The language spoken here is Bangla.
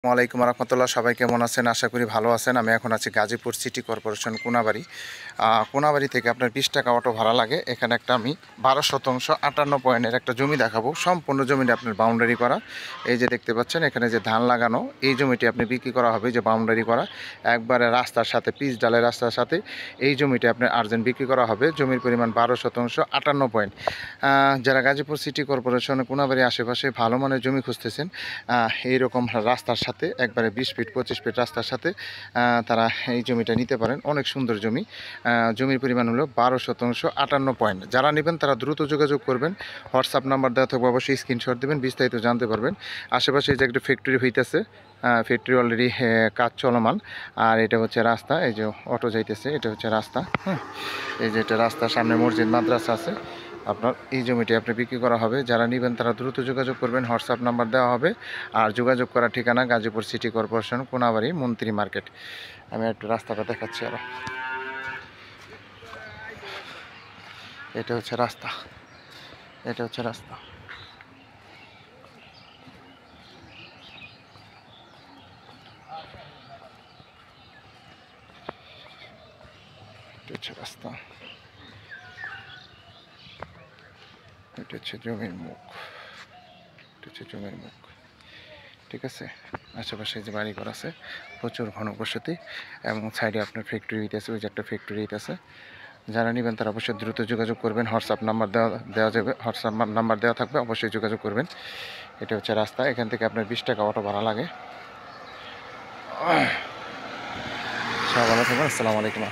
ওয়ালাইকুম রহমতুল্লাহ। সবাই কেমন আছেন? আশা করি ভালো আছেন। আমি এখন আছি গাজীপুর সিটি কর্পোরেশন কোনাবাড়ি। কোনাবাড়ি থেকে আপনার 20 টাকা অটো ভাড়া লাগে। এখানে একটা আমি 12 শতাংশ 58 পয়েন্টের একটা জমি দেখাবো। সম্পূর্ণ জমিটা আপনার বাউন্ডারি করা। এই যে দেখতে পাচ্ছেন এখানে যে ধান লাগানো, এই জমিটি আপনি বিক্রি করা হবে, যে বাউন্ডারি করা একবারে রাস্তার সাথে, পিচ ডালের রাস্তার সাথে এই জমিটি আপনার আর্জেন্ট বিক্রি করা হবে। জমির পরিমাণ 12 শতাংশ 58 পয়েন্ট। যারা গাজীপুর সিটি কর্পোরেশন কোনাবাড়ি আশেপাশে ভালো মানের জমি খুঁজতেছেন, এইরকম রাস্তার সাথে একবারে 20 ফিট 25 ফিট রাস্তার সাথে তারা এই জমিটা নিতে পারেন। অনেক সুন্দর জমি। জমির পরিমাণ হলো 12 শতাংশ 58 পয়েন্ট। যারা নেবেন তারা দ্রুত যোগাযোগ করবেন। হোয়াটসঅ্যাপ নাম্বার দেওয়া থাকবে, অবশ্যই স্ক্রিনশট দেবেন, বিস্তারিত জানতে পারবেন। আশেপাশে এই যে একটা ফ্যাক্টরি হইতেছে, ফ্যাক্টরি অলরেডি কাজ চলমান। আর এটা হচ্ছে রাস্তা, এই যে অটো যাইতেছে, এটা হচ্ছে রাস্তা। হ্যাঁ, এই যে এটা রাস্তা, সামনে মসজিদ মাদ্রাসা আছে। আপনার এই জমিটি আপনি বিক্রি করা হবে। যারা নেবেন তারা দ্রুত যোগাযোগ করবেন, হোয়াটসঅ্যাপ নাম্বার দেওয়া হবে। আর যোগাযোগ করার ঠিকানা গাজীপুর সিটি কর্পোরেশন কোনাবাড়ি মন্ত্রী মার্কেট। আমি একটু রাস্তাটা দেখাচ্ছি আরও। এটা হচ্ছে রাস্তা, এটা হচ্ছে রাস্তা। এটা হচ্ছে রাস্তা, এটা হচ্ছে জমির মুখ, এটা হচ্ছে জমির মুখ। ঠিক আছে, আশেপাশে যে বাড়ি ঘর আছে প্রচুর ঘনবসতি, এবং সাইডে আপনার ফ্যাক্টরি হইতেছে, ওই যে একটা ফ্যাক্টরি হইতেছে। যারা নেবেন তারা অবশ্যই দ্রুত যোগাযোগ করবেন। হোয়াটসঅ্যাপ নাম্বার দেওয়া যাবে, হোয়াটসঅ্যাপ নাম্বার দেওয়া থাকবে, অবশ্যই যোগাযোগ করবেন। এটা হচ্ছে রাস্তা, এখান থেকে আপনার 20 টাকা অটো ভাড়া লাগে। সবাই ভালো থাকবেন। আসসালামু আলাইকুম।